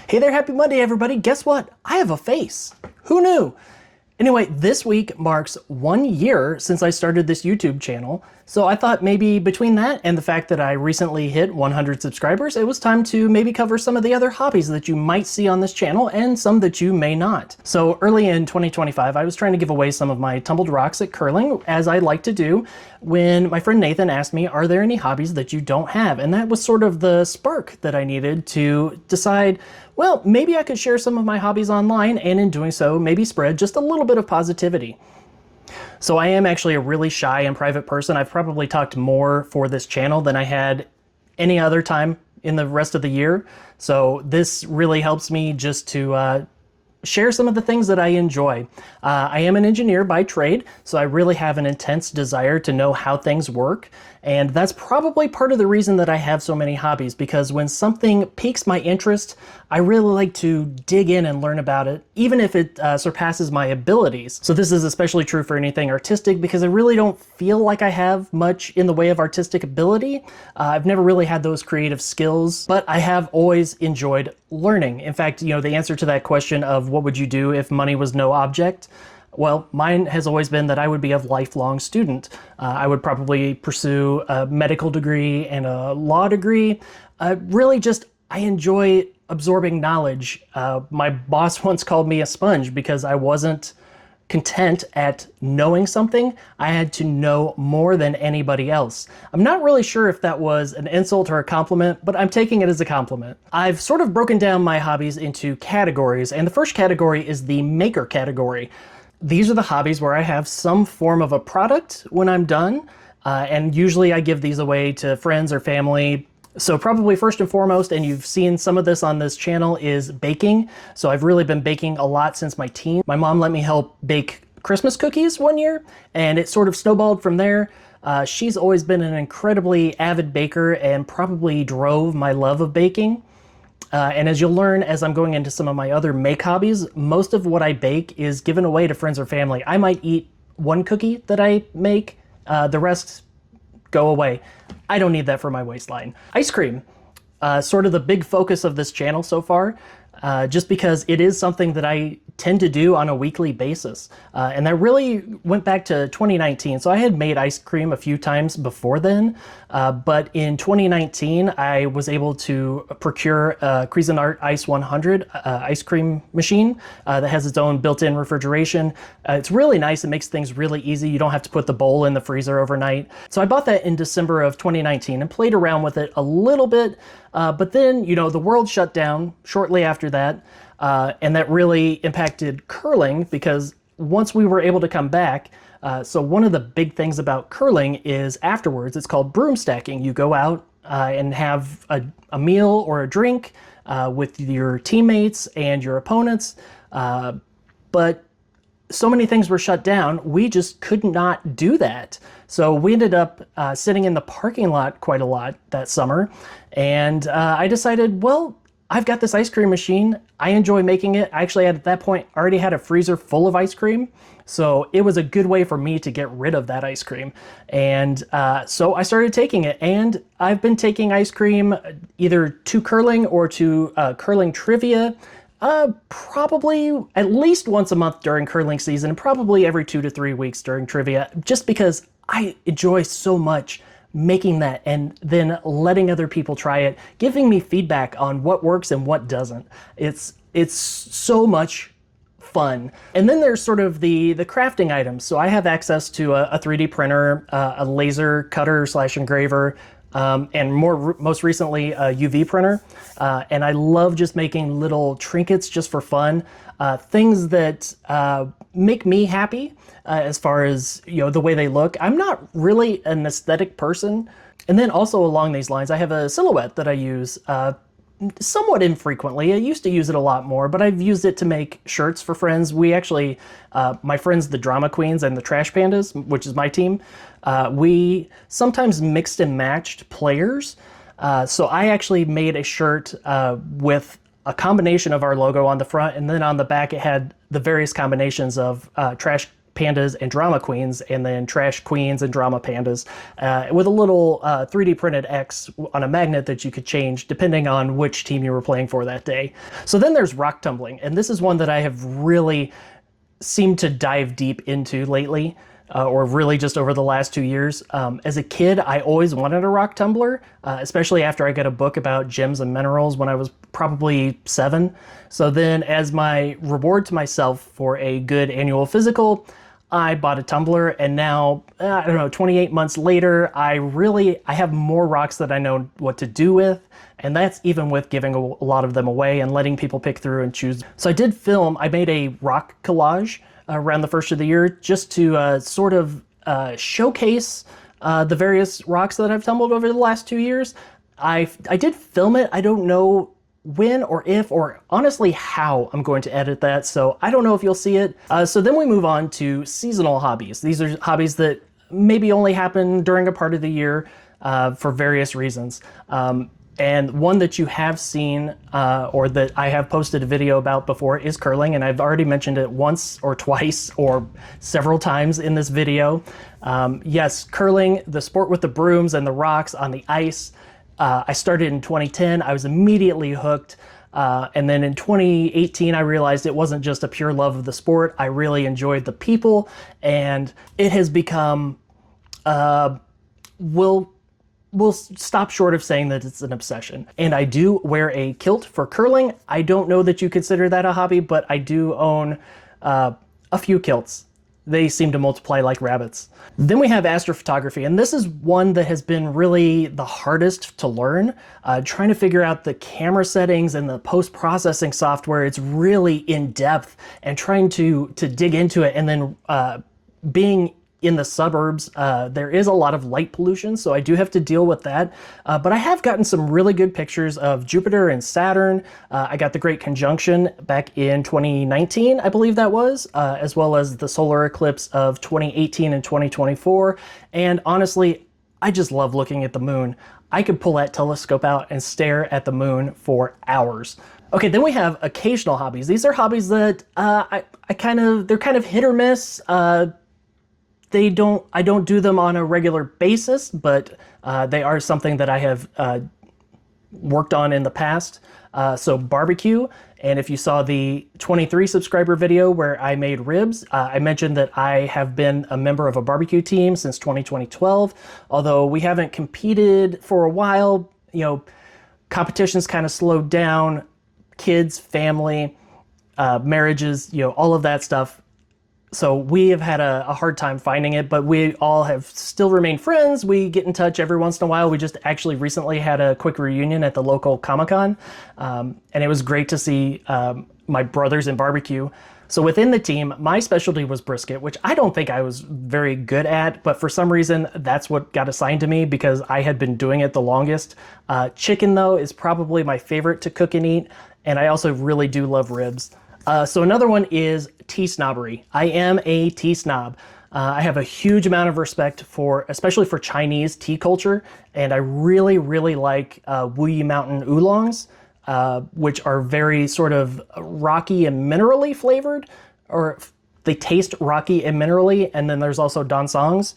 Hey there, happy Monday, everybody. Guess what? I have a face. Who knew? Anyway, this week marks 1 year since I started this YouTube channel, so I thought maybe between that and the fact that I recently hit 100 subscribers, it was time to maybe cover some of the other hobbies that you might see on this channel and some that you may not. So early in 2025, I was trying to give away some of my tumbled rocks at curling, as I like to do, when my friend Nathan asked me, are there any hobbies that you don't have? And that was sort of the spark that I needed to decide, well, maybe I could share some of my hobbies online, and in doing so, maybe spread just a little bit of positivity. So I am actually a really shy and private person. I've probably talked more for this channel than I had any other time in the rest of the year. So this really helps me just to share some of the things that I enjoy. I am an engineer by trade, so I really have an intense desire to know how things work. And that's probably part of the reason that I have so many hobbies, because when something piques my interest, I really like to dig in and learn about it, even if it surpasses my abilities. So this is especially true for anything artistic, because I really don't feel like I have much in the way of artistic ability. I've never really had those creative skills, but I have always enjoyed learning. In fact, the answer to that question of what would you do if money was no object? Well, mine has always been that I would be a lifelong student. I would probably pursue a medical degree and a law degree. I enjoy absorbing knowledge. My boss once called me a sponge because I wasn't content at knowing something. I had to know more than anybody else. I'm not really sure if that was an insult or a compliment, but I'm taking it as a compliment. I've sort of broken down my hobbies into categories, and the first category is the maker category. These are the hobbies where I have some form of a product when I'm done, and usually I give these away to friends or family. So probably first and foremost, and you've seen some of this on this channel, is baking. So I've really been baking a lot since my teen. My mom let me help bake Christmas cookies one year, and it sort of snowballed from there. She's always been an incredibly avid baker and probably drove my love of baking. And as you'll learn as I'm going into some of my other make hobbies, most of what I bake is given away to friends or family. I might eat one cookie that I make, the rest go away. I don't need that for my waistline. Ice cream, sort of the big focus of this channel so far, just because it is something that I tend to do on a weekly basis. And that really went back to 2019. So I had made ice cream a few times before then, but in 2019, I was able to procure a Cuisinart Ice 100 ice cream machine that has its own built-in refrigeration. It's really nice. It makes things really easy. You don't have to put the bowl in the freezer overnight. So I bought that in December of 2019 and played around with it a little bit. But then, the world shut down shortly after that. And that really impacted curling, because once we were able to come back, so one of the big things about curling is afterwards, it's called broom stacking. You go out and have a meal or a drink with your teammates and your opponents. But so many things were shut down, we just could not do that. So we ended up sitting in the parking lot quite a lot that summer. And I decided, well, I've got this ice cream machine. I enjoy making it. I actually at that point already had a freezer full of ice cream. So it was a good way for me to get rid of that ice cream. And so I started taking it. And I've been taking ice cream either to curling or to curling trivia, probably at least once a month during curling season, and probably every 2 to 3 weeks during trivia, just because I enjoy so much making that and then letting other people try it, giving me feedback on what works and what doesn't. It's so much fun. And then there's sort of the crafting items. So I have access to a 3D printer, a laser cutter / engraver, and most recently a UV printer. And I love just making little trinkets just for fun, things that make me happy as far as the way they look. I'm not really an aesthetic person. And then also along these lines, I have a silhouette that I use somewhat infrequently. I used to use it a lot more, but I've used it to make shirts for friends. We actually, my friends, the Drama Queens and the Trash Pandas, which is my team, we sometimes mixed and matched players. So I actually made a shirt with a combination of our logo on the front, and then on the back it had the various combinations of Trash pandas and drama queens, and then trash queens and drama pandas, with a little 3D printed X on a magnet that you could change depending on which team you were playing for that day. So then there's rock tumbling, and this is one that I have really seemed to dive deep into lately. Or really just over the last 2 years. As a kid, I always wanted a rock tumbler, especially after I got a book about gems and minerals when I was probably 7. So then as my reward to myself for a good annual physical, I bought a tumbler, and now, I don't know, 28 months later, I have more rocks that I know what to do with, and that's even with giving a lot of them away and letting people pick through and choose. So I made a rock collage around the first of the year, just to sort of showcase the various rocks that I've tumbled over the last 2 years. I did film it. I don't know when or if or honestly how I'm going to edit that, so I don't know if you'll see it. So then we move on to seasonal hobbies. These are hobbies that maybe only happen during a part of the year for various reasons. And one that you have seen, or that I have posted a video about before, is curling, and I've already mentioned it once or twice or several times in this video. Yes, curling, the sport with the brooms and the rocks on the ice. I started in 2010, I was immediately hooked. And then in 2018, I realized it wasn't just a pure love of the sport. I really enjoyed the people, and it has become, we'll stop short of saying that it's an obsession. And I do wear a kilt for curling. I don't know that you consider that a hobby, but I do own a few kilts. They seem to multiply like rabbits. Then we have astrophotography, and this is one that has been really the hardest to learn. Trying to figure out the camera settings and the post-processing software, it's really in depth, and trying to dig into it, and then being in the suburbs, there is a lot of light pollution, so I do have to deal with that. But I have gotten some really good pictures of Jupiter and Saturn. I got the Great Conjunction back in 2019, I believe that was, as well as the solar eclipse of 2018 and 2024. And honestly, I just love looking at the moon. I could pull that telescope out and stare at the moon for hours. Okay, then we have occasional hobbies. These are hobbies that they're kind of hit or miss. I don't do them on a regular basis, but they are something that I have worked on in the past. So barbecue, and if you saw the 23 subscriber video where I made ribs, I mentioned that I have been a member of a barbecue team since 2012. Although we haven't competed for a while, competitions kind of slowed down, kids, family, marriages, all of that stuff. So we have had a hard time finding it, but we all have still remained friends. We get in touch every once in a while. We just actually recently had a quick reunion at the local Comic-Con, and it was great to see my brothers in barbecue. So within the team, my specialty was brisket, which I don't think I was very good at, but for some reason, that's what got assigned to me because I had been doing it the longest. Chicken, though, is probably my favorite to cook and eat, and I also really do love ribs. So another one is tea snobbery. I am a tea snob. I have a huge amount of respect especially for Chinese tea culture, and I really, really like Wuyi Mountain oolongs, which are very sort of rocky and minerally flavored, or they taste rocky and minerally. And then there's also dansangs,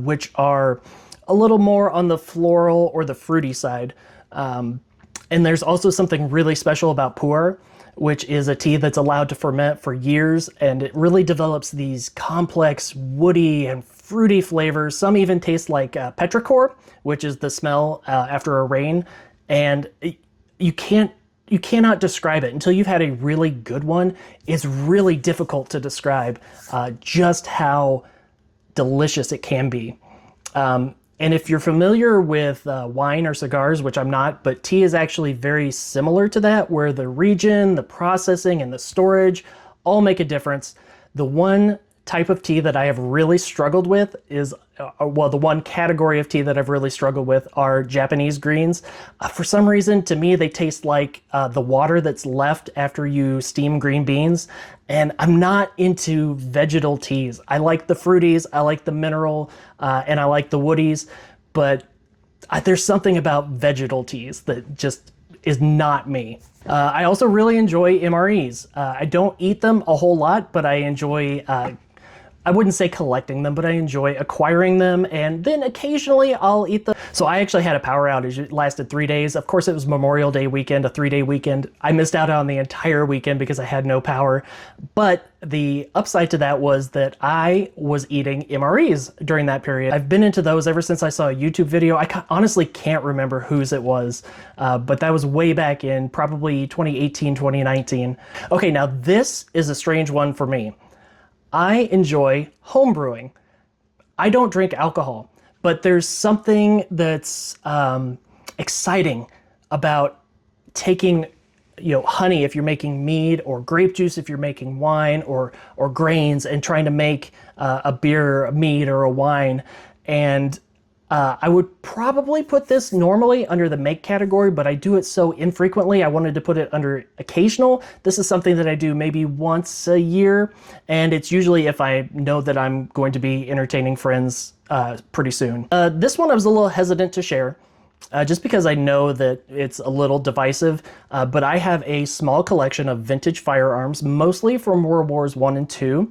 which are a little more on the floral or the fruity side. And there's also something really special about pu'er, which is a tea that's allowed to ferment for years, and it really develops these complex woody and fruity flavors. Some even taste like petrichor, which is the smell after a rain, and you cannot describe it until you've had a really good one. It's really difficult to describe just how delicious it can be. And if you're familiar with wine or cigars, which I'm not, but tea is actually very similar to that, where the region, the processing, and the storage all make a difference. The one type of tea that I have really struggled with is, the one category of tea that I've really struggled with are Japanese greens. For some reason, to me, they taste like the water that's left after you steam green beans. And I'm not into vegetal teas. I like the fruities, I like the mineral, and I like the woodies, but there's something about vegetal teas that just is not me. I also really enjoy MREs. I don't eat them a whole lot, but I enjoy I wouldn't say collecting them, but I enjoy acquiring them, and then occasionally I'll eat them. So I actually had a power outage. It lasted 3 days. Of course, it was Memorial Day weekend, a 3-day weekend. I missed out on the entire weekend because I had no power. But the upside to that was that I was eating MREs during that period. I've been into those ever since I saw a YouTube video. I honestly can't remember whose it was, but that was way back in probably 2018, 2019. Okay, now this is a strange one for me. I enjoy home brewing. I don't drink alcohol, but there's something that's exciting about taking, honey if you're making mead, or grape juice if you're making wine, or grains, and trying to make a beer, a mead, or a wine. And I would probably put this normally under the make category, but I do it so infrequently, I wanted to put it under occasional. This is something that I do maybe once a year, and it's usually if I know that I'm going to be entertaining friends pretty soon. This one I was a little hesitant to share, just because I know that it's a little divisive, but I have a small collection of vintage firearms, mostly from World Wars I and II.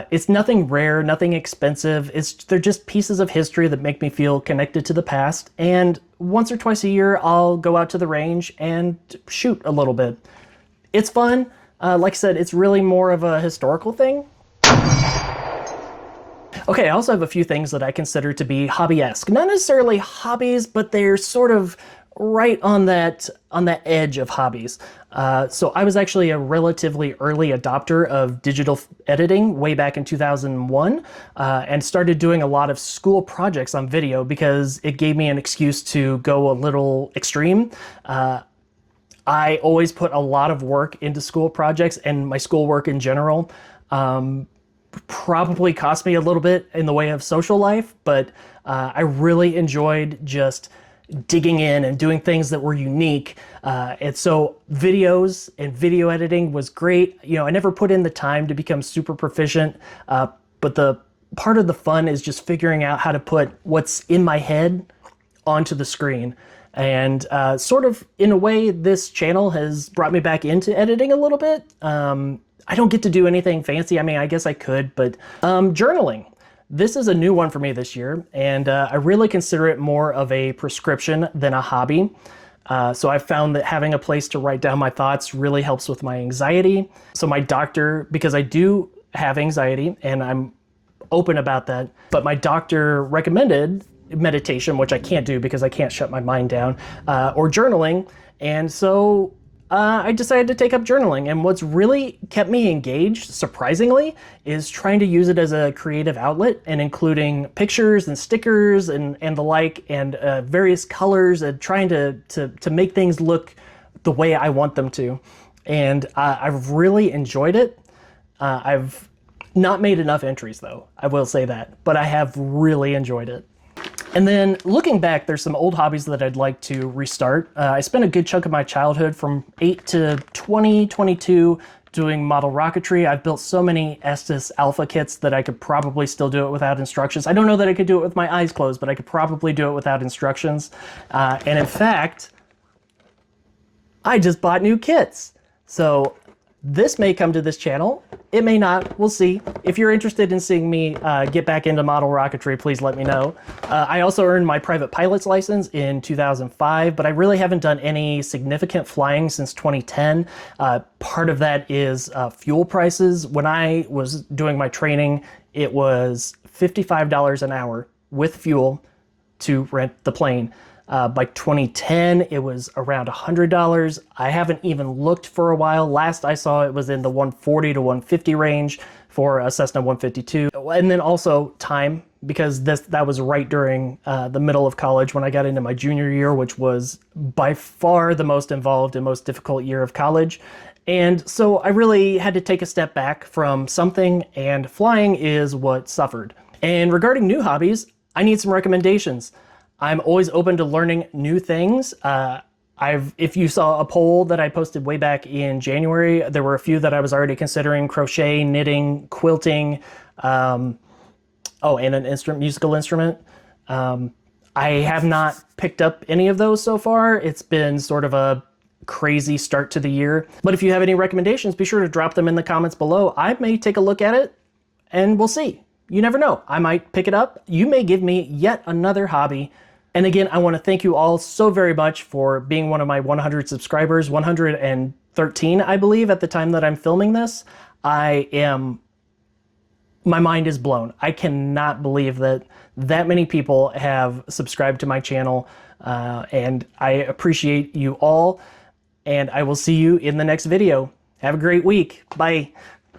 It's nothing rare, nothing expensive. They're just pieces of history that make me feel connected to the past. And once or twice a year, I'll go out to the range and shoot a little bit. It's fun. Like I said, it's really more of a historical thing. Okay, I also have a few things that I consider to be hobby-esque. Not necessarily hobbies, but they're sort of right on that edge of hobbies. So I was actually a relatively early adopter of digital editing way back in 2001, and started doing a lot of school projects on video because it gave me an excuse to go a little extreme. I always put a lot of work into school projects, and my schoolwork in general probably cost me a little bit in the way of social life, but I really enjoyed just digging in and doing things that were unique. And so videos and video editing was great. I never put in the time to become super proficient, but the part of the fun is just figuring out how to put what's in my head onto the screen. And sort of in a way, this channel has brought me back into editing a little bit. I don't get to do anything fancy. I mean, I guess I could, but journaling. This is a new one for me this year, and I really consider it more of a prescription than a hobby. So I've found that having a place to write down my thoughts really helps with my anxiety. So my doctor, because I do have anxiety, and I'm open about that, but my doctor recommended meditation, which I can't do because I can't shut my mind down, or journaling. And so I decided to take up journaling, and what's really kept me engaged, surprisingly, is trying to use it as a creative outlet, and including pictures and stickers and the like, and various colors, and trying to make things look the way I want them to. And I've really enjoyed it. I've not made enough entries though, I will say that, but I have really enjoyed it. And then looking back, there's some old hobbies that I'd like to restart. I spent a good chunk of my childhood from 8 to 20, 22 doing model rocketry. I've built so many Estes Alpha kits that I could probably still do it without instructions. I don't know that I could do it with my eyes closed, but I could probably do it without instructions. And in fact, I just bought new kits. So this may come to this channel. It may not. We'll see. If you're interested in seeing me get back into model rocketry, please let me know. I also earned my private pilot's license in 2005, but I really haven't done any significant flying since 2010. Part of that is fuel prices. When I was doing my training, it was $55 an hour with fuel to rent the plane. By 2010, it was around $100. I haven't even looked for a while. Last I saw it was in the $140 to $150 range for a Cessna 152. And then also time, because that was right during the middle of college when I got into my junior year, which was by far the most involved and most difficult year of college. And so I really had to take a step back from something, and flying is what suffered. And regarding new hobbies, I need some recommendations. I'm always open to learning new things. If you saw a poll that I posted way back in January, there were a few that I was already considering: crochet, knitting, quilting, and an musical instrument. I have not picked up any of those so far. It's been sort of a crazy start to the year. But if you have any recommendations, be sure to drop them in the comments below. I may take a look at it. and we'll see. You never know. I might pick it up. You may give me yet another hobby. And again, I want to thank you all so very much for being one of my 100 subscribers, 113, I believe, at the time that I'm filming this. My mind is blown. I cannot believe that many people have subscribed to my channel, and I appreciate you all, and I will see you in the next video. Have a great week. Bye.